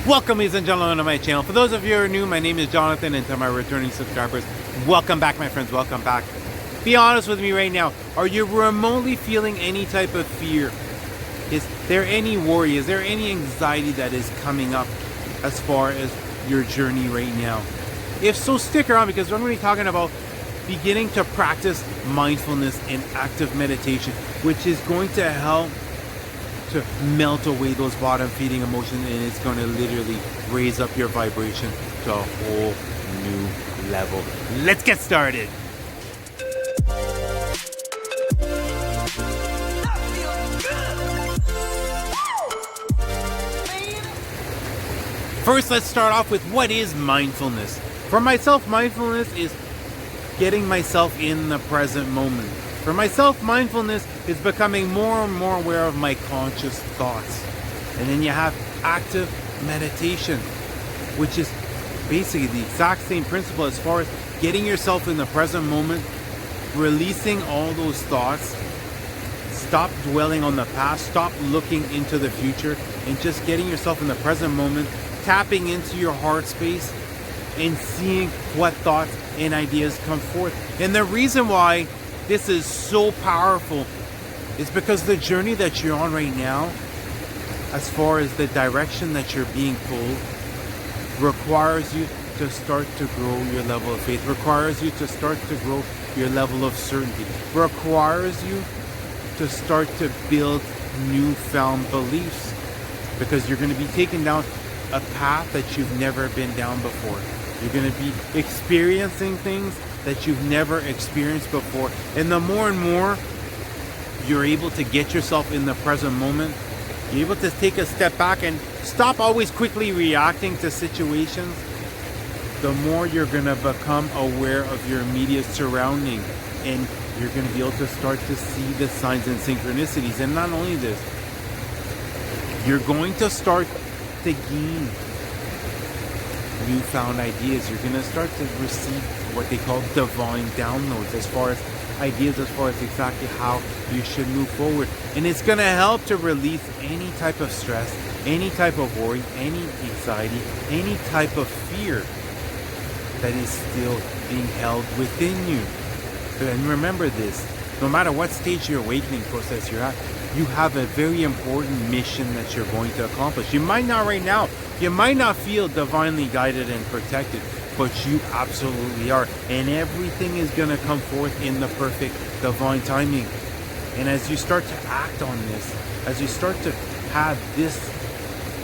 Welcome, ladies and gentlemen, to my channel. For those of you who are new, my name is Jonathan, and to my returning subscribers, welcome back, my friends. Welcome back. Be honest with me right now. Are you remotely feeling any type of fear? Is there any worry? Is there any anxiety that is coming up as far as your journey right now? If so, stick around, because we're going to be talking about beginning to practice mindfulness and active meditation, which is going to help to melt away those bottom feeding emotions, and it's going to literally raise up your vibration to a whole new level. Let's get started. First, let's start off with what is mindfulness. For myself, mindfulness is getting myself in the present moment. For myself, mindfulness is becoming more and more aware of my conscious thoughts. And then you have active meditation, which is basically the exact same principle as far as getting yourself in the present moment, releasing all those thoughts, stop dwelling on the past, stop looking into the future, and just getting yourself in the present moment, tapping into your heart space and seeing what thoughts and ideas come forth. And the reason why this is so powerful is because the journey that you're on right now, as far as the direction that you're being pulled, requires you to start to grow your level of faith, requires you to start to grow your level of certainty, requires you to start to build newfound beliefs, because you're going to be taken down a path that you've never been down before. You're going to be experiencing things that you've never experienced before. And the more and more you're able to get yourself in the present moment, you're able to take a step back and stop always quickly reacting to situations, the more you're going to become aware of your immediate surrounding. And you're going to be able to start to see the signs and synchronicities. And not only this, you're going to start to gain newfound ideas. You're going to start to receive what they call divine downloads, as far as ideas, as far as exactly how you should move forward. And it's going to help to release any type of stress, any type of worry, any anxiety, any type of fear that is still being held within you. And remember this, no matter what stage of your awakening process you're at, you have a very important mission that you're going to accomplish. You might not right now, you might not feel divinely guided and protected, but you absolutely are. And everything is going to come forth in the perfect divine timing. And as you start to act on this, as you start to have this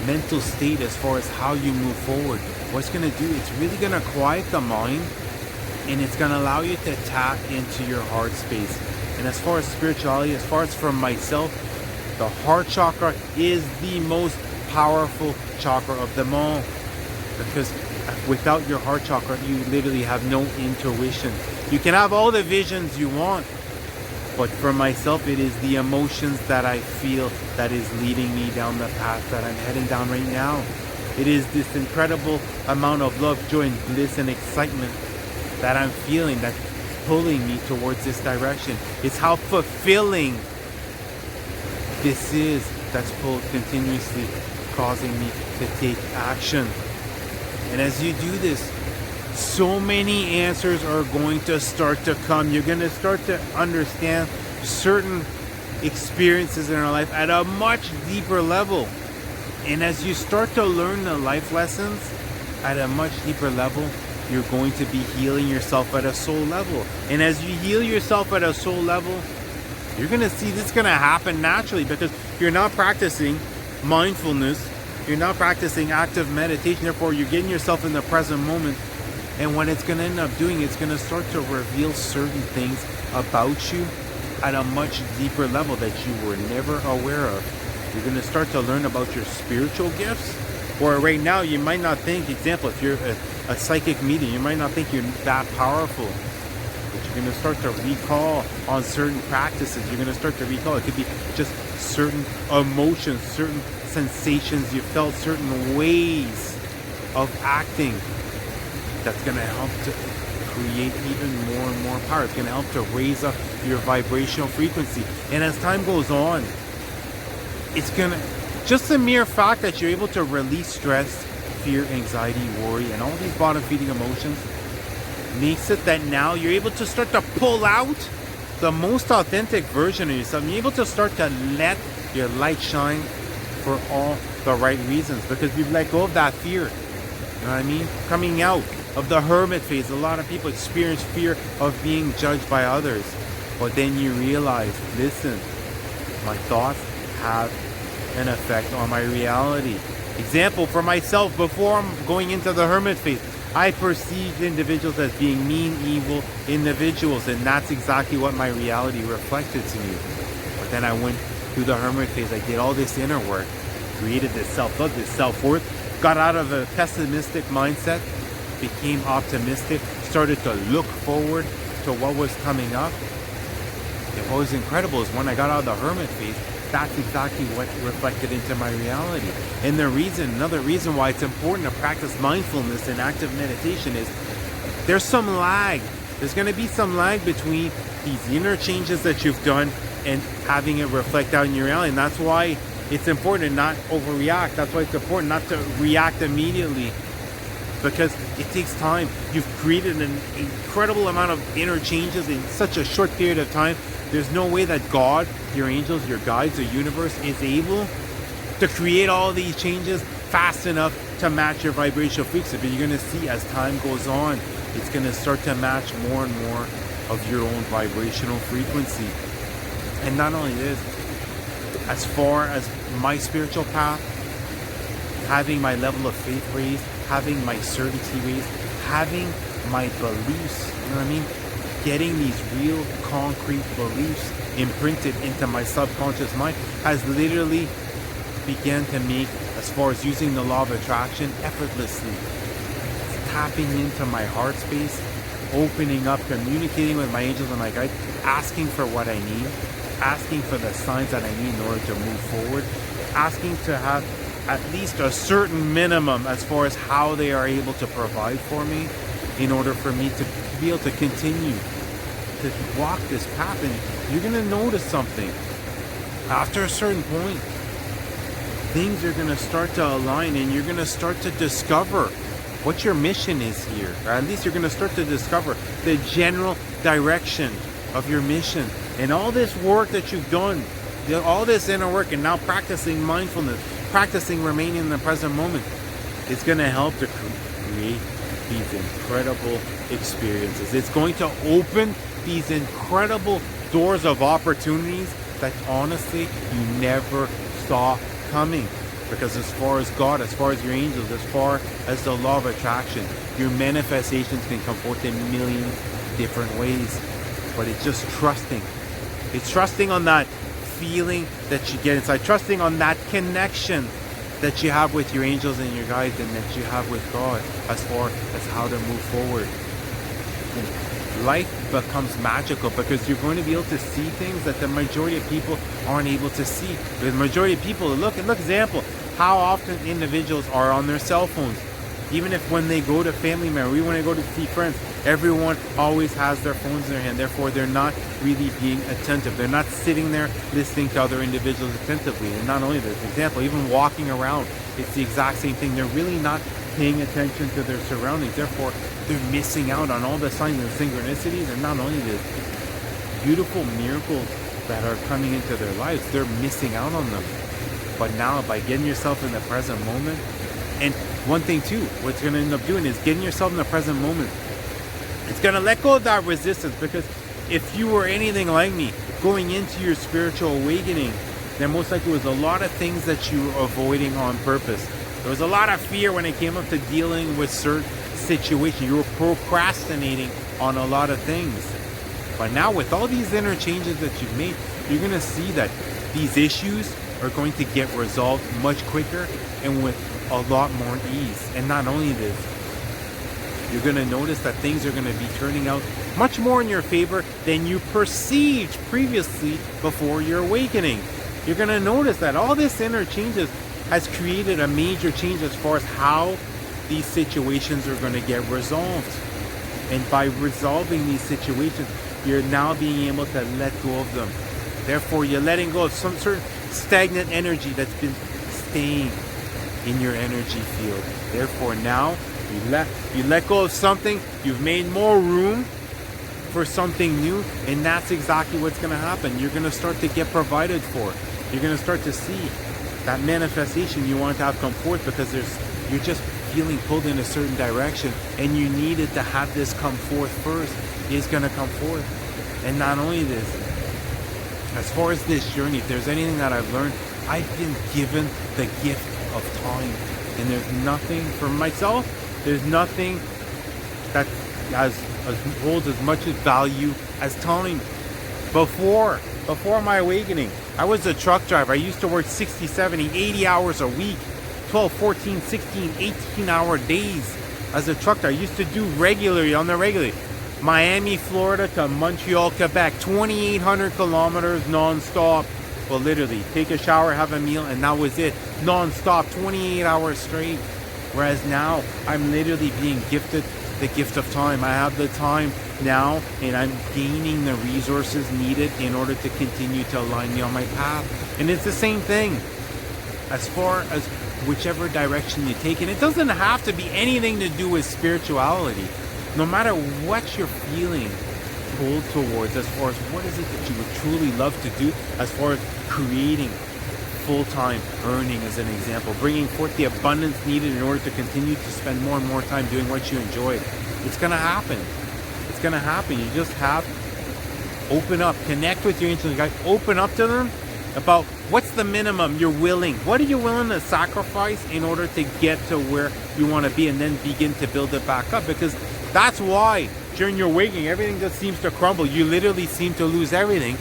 mental state as far as how you move forward, what's going to do, it's really going to quiet the mind, and it's going to allow you to tap into your heart space. And as far as spirituality, as far as for myself, the heart chakra is the most powerful chakra of them all. Because without your heart chakra, you literally have no intuition. You can have all the visions you want, but for myself, it is the emotions that I feel that is leading me down the path that I'm heading down right now. It is this incredible amount of love, joy, and bliss and excitement that I'm feeling that's pulling me towards this direction. It's how fulfilling this is that's continuously causing me to take action. And as you do this, so many answers are going to start to come. You're going to start to understand certain experiences in our life at a much deeper level. And as you start to learn the life lessons at a much deeper level, you're going to be healing yourself at a soul level. And as you heal yourself at a soul level, you're going to see this going to happen naturally, because you're not practicing mindfulness, you're not practicing active meditation, therefore you're getting yourself in the present moment. And what it's going to end up doing, it's going to start to reveal certain things about you at a much deeper level that you were never aware of. You're going to start to learn about your spiritual gifts, or right now you might not think, example, if you're a psychic medium, you might not think you're that powerful, but you're going to start to recall on certain practices. You're going to start to recall, it could be just certain emotions, certain sensations you felt, certain ways of acting, that's going to help to create even more and more power. It's going to help to raise up your vibrational frequency. And as time goes on, it's going to Just the mere fact that you're able to release stress, fear, anxiety, worry, and all these bottom feeding emotions makes it that now you're able to start to pull out the most authentic version of yourself. You're able to start to let your light shine for all the right reasons, because you've let go of that fear. You know what I mean? Coming out of the hermit phase, a lot of people experience fear of being judged by others. But then you realize, listen, my thoughts have an effect on my reality. Example for myself, before I'm going into the hermit phase, I perceived individuals as being mean, evil individuals, and that's exactly what my reality reflected to me. But then I went through the hermit phase. I did all this inner work, created this self-love, this self-worth, got out of a pessimistic mindset, became optimistic, started to look forward to what was coming up. And what was incredible is when I got out of the hermit phase, that's exactly what reflected into my reality. And another reason why it's important to practice mindfulness and active meditation is there's some lag. There's going to be some lag between these inner changes that you've done and having it reflect out in your reality. And that's why it's important to not overreact. That's why it's important not to react immediately, because it takes time. You've created an incredible amount of inner changes in such a short period of time. There's no way that God, your angels, your guides, the universe is able to create all these changes fast enough to match your vibrational frequency. But you're going to see as time goes on, it's going to start to match more and more of your own vibrational frequency. And not only this, as far as my spiritual path, having my level of faith raised, having my certainty raised, having my beliefs, you know what I mean? Getting these real concrete beliefs imprinted into my subconscious mind has literally began to make, as far as using the law of attraction, effortlessly. It's tapping into my heart space, opening up, communicating with my angels and my guides, asking for what I need, asking for the signs that I need in order to move forward, asking to have at least a certain minimum as far as how they are able to provide for me in order for me to be able to continue to walk this path. And you're going to notice something. After a certain point, things are going to start to align, and you're going to start to discover what your mission is here. Or at least you're going to start to discover the general direction of your mission. And all this work that you've done, all this inner work, and now practicing mindfulness, practicing remaining in the present moment, is going to help to create these incredible experiences. It's going to open these incredible doors of opportunities that honestly you never saw coming. Because as far as God, as far as your angels, as far as the law of attraction, your manifestations can come forth in millions different ways. But it's just trusting. It's trusting on that feeling that you get inside, trusting on that connection that you have with your angels and your guides, and that you have with God as far as how to move forward. And life becomes magical because you're going to be able to see things that the majority of people aren't able to see. The majority of people, look example, how often individuals are on their cell phones. Even if when they go to family members, when they go to see friends, everyone always has their phones in their hand. Therefore, they're not really being attentive. They're not sitting there listening to other individuals attentively. And not only this, for example, even walking around, it's the exact same thing. They're really not paying attention to their surroundings. Therefore, they're missing out on all the signs and synchronicities. And not only this, beautiful miracles that are coming into their lives, they're missing out on them. But now, by getting yourself in the present moment, and one thing too, what you're going to end up doing is getting yourself in the present moment. It's going to let go of that resistance, because if you were anything like me, going into your spiritual awakening, then most likely was a lot of things that you were avoiding on purpose. There was a lot of fear when it came up to dealing with certain situations. You were procrastinating on a lot of things. But now with all these inner changes that you've made, you're going to see that these issues are going to get resolved much quicker and with a lot more ease. And not only this, you're going to notice that things are going to be turning out much more in your favor than you perceived previously before your awakening. You're going to notice that all this inner changes has created a major change as far as how these situations are going to get resolved. And by resolving these situations, you're now being able to let go of them. Therefore, you're letting go of some certain stagnant energy that's been staying in your energy field. Therefore, now you let go of something, you've made more room for something new, and that's exactly what's going to happen. You're going to start to get provided for. You're going to start to see that manifestation you want to have come forth, because you're just feeling pulled in a certain direction, and you needed to have this come forth first. It's going to come forth. And not only this, as far as this journey, if there's anything that I've learned, I've been given the gift of time. And there's nothing, for myself, there's nothing that holds as much value as time. Before my awakening, I was a truck driver. I used to work 60, 70, 80 hours a week, 12, 14, 16, 18-hour days as a truck driver. I used to do regularly, Miami, Florida to Montreal, Quebec, 2,800 kilometers non-stop. Well, literally, take a shower, have a meal, and that was it. Non-stop, 28 hours straight. Whereas now, I'm literally being gifted the gift of time. I have the time now, and I'm gaining the resources needed in order to continue to align me on my path. And it's the same thing as far as whichever direction you take. And it doesn't have to be anything to do with spirituality. No matter what you're feeling pulled towards, as far as what is it that you would truly love to do, as far as creating full-time earning, as an example, bringing forth the abundance needed in order to continue to spend more and more time doing what you enjoy. It's going to happen. It's going to happen. You just have open up, connect with your intuition guide, open up to them about what's the minimum you're willing. What are you willing to sacrifice in order to get to where you want to be, and then begin to build it back up? Because that's why during your waking, everything just seems to crumble. You literally seem to lose everything,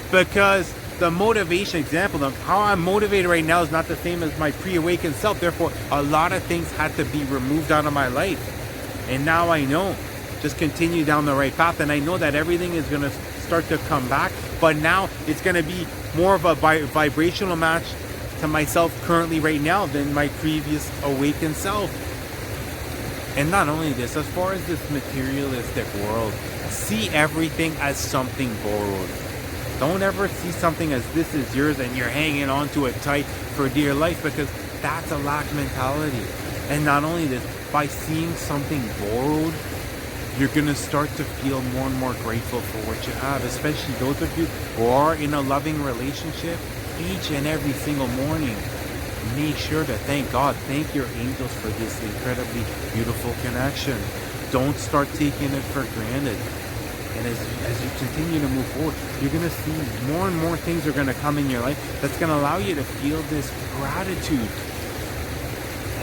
because the motivation, example of how I'm motivated right now, is not the same as my pre-awakened self. Therefore, a lot of things had to be removed out of my life. And now I know, just continue down the right path. And I know that everything is going to start to come back. But now it's going to be more of a vibrational match to myself currently right now than my previous awakened self. And not only this, as far as this materialistic world, see everything as something borrowed. Don't ever see something as this is yours and you're hanging on to it tight for dear life, because that's a lack mentality. And not only this, by seeing something borrowed, you're going to start to feel more and more grateful for what you have, especially those of you who are in a loving relationship. Each and every single morning, make sure to thank God, thank your angels for this incredibly beautiful connection. Don't start taking it for granted. And as you continue to move forward, you're going to see more and more things are going to come in your life that's going to allow you to feel this gratitude.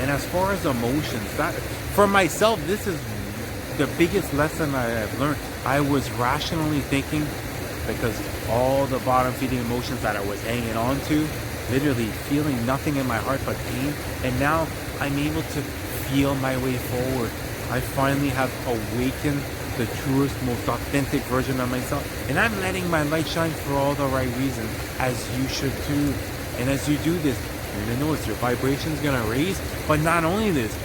And as far as emotions, that for myself, this is the biggest lesson I have learned. I was rationally thinking, because all the bottom feeding emotions that I was hanging on to, literally feeling nothing in my heart but pain. And now I'm able to feel my way forward. I finally have awakened the truest, most authentic version of myself. And I'm letting my light shine for all the right reasons, as you should too. And as you do this, you're going to notice your vibration's going to raise. But not only this,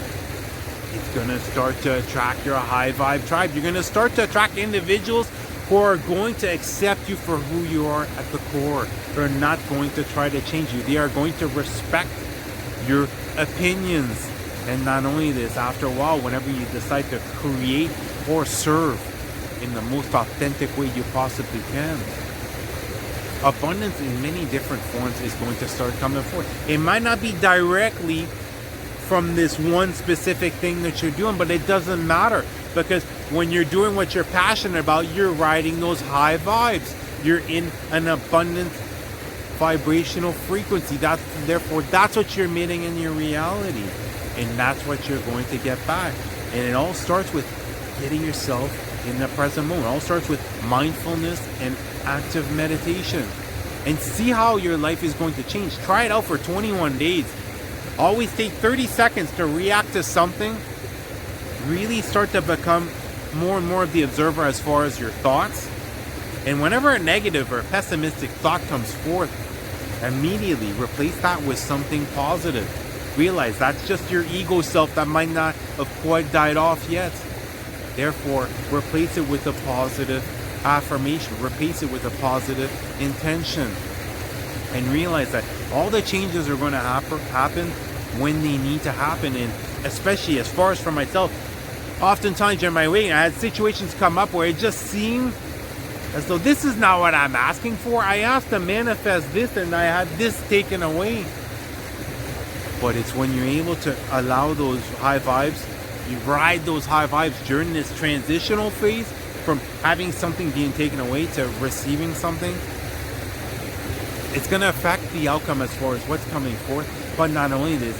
it's going to start to attract your high vibe tribe. You're going to start to attract individuals who are going to accept you for who you are at the core. They're not going to try to change you. They are going to respect your opinions. And not only this, after a while, whenever you decide to create or serve in the most authentic way you possibly can, abundance in many different forms is going to start coming forth. It might not be directly from this one specific thing that you're doing, but it doesn't matter, because when you're doing what you're passionate about, you're riding those high vibes. You're in an abundant vibrational frequency. Therefore, that's what you're emitting in your reality. And that's what you're going to get back. And it all starts with getting yourself in the present moment. It all starts with mindfulness and active meditation. And see how your life is going to change. Try it out for 21 days. Always take 30 seconds to react to something. Really start to become more and more of the observer as far as your thoughts. And whenever a negative or pessimistic thought comes forth, immediately replace that with something positive. Realize that's just your ego self that might not have quite died off yet. Therefore, replace it with a positive affirmation. Replace it with a positive intention. And realize that All the changes are going to happen when they need to happen. And especially as far as for myself, oftentimes during my waiting, I had situations come up where it just seemed as though this is not what I'm asking for. I asked to manifest this and I had this taken away. But it's when you're able to allow those high vibes, you ride those high vibes during this transitional phase from having something being taken away to receiving something. It's going to affect the outcome as far as what's coming forth. But not only this,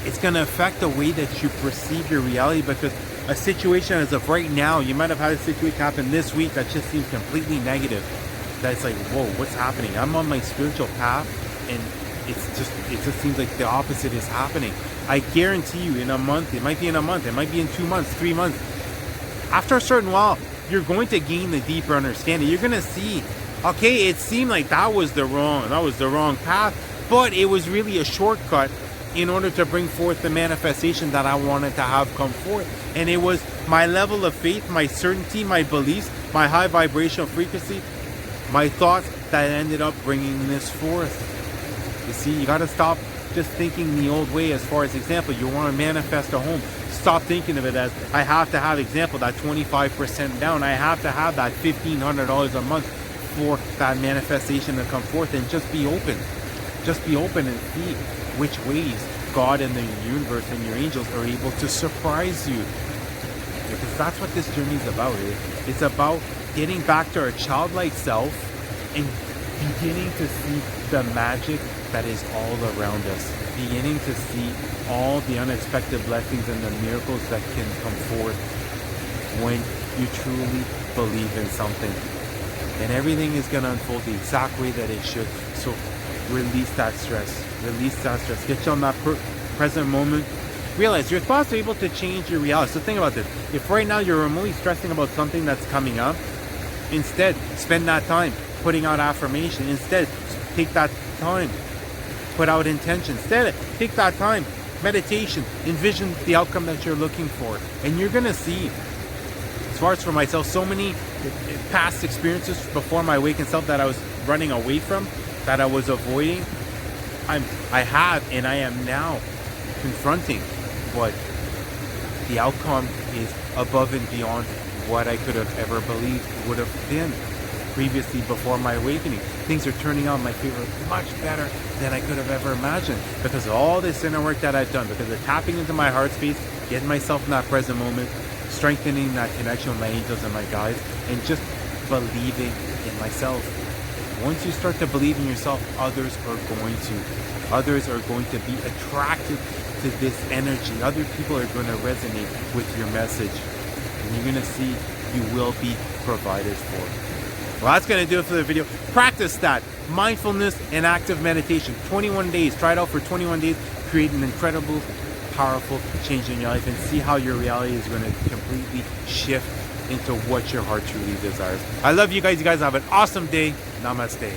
it's going to affect the way that you perceive your reality, because a situation as of right now, you might have had a situation happen this week that just seems completely negative. That's like, whoa, what's happening? I'm on my spiritual path and it just seems like the opposite is happening. I guarantee you, in a month, it might be in a month, it might be in 2 months, 3 months. After a certain while, you're going to gain the deeper understanding. You're going to see, okay, it seemed like that was the wrong path, but it was really a shortcut in order to bring forth the manifestation that I wanted to have come forth. And it was my level of faith, my certainty, my beliefs, my high vibrational frequency, my thoughts that ended up bringing this forth. You see, you got to stop just thinking the old way. As far as example, you want to manifest a home, stop thinking of it as I have to have, example, that 25% down. I have to have that $1,500 a month for that manifestation to come forth, and just be open. Just be open and see which ways God and the universe and your angels are able to surprise you. Because that's what this journey is about. It's about getting back to our childlike self and beginning to see the magic that is all around us. Beginning to see all the unexpected blessings and the miracles that can come forth when you truly believe in something. And everything is going to unfold the exact way that it should. So release that stress. Release that stress. Get you on that present moment. Realize your thoughts are able to change your reality. So think about this. If right now you're remotely stressing about something that's coming up, instead spend that time putting out affirmation. Instead, take that time, put out intention. Instead, take that time, meditation, envision the outcome that you're looking for. And you're going to see, as far as for myself, so many past experiences before my awakened self that I was running away from, that I was avoiding, I have and I am now confronting. But the outcome is above and beyond what I could have ever believed would have been previously before my awakening. Things are turning out in my favor much better than I could have ever imagined, because of all this inner work that I've done, because of tapping into my heart space, getting myself in that present moment, strengthening that connection with my angels and my guides, and just believing in myself. Once you start to believe in yourself, others are going to be attracted to this energy. Other people are going to resonate with your message, and you're going to see you will be provided for. Well, that's going to do it for the video. Practice that mindfulness and active meditation. 21 days. Try it out for 21 days. Create an incredible, powerful change in your life, and see how your reality is going to completely shift into what your heart truly desires. I love you guys. You guys have an awesome day. Namaste.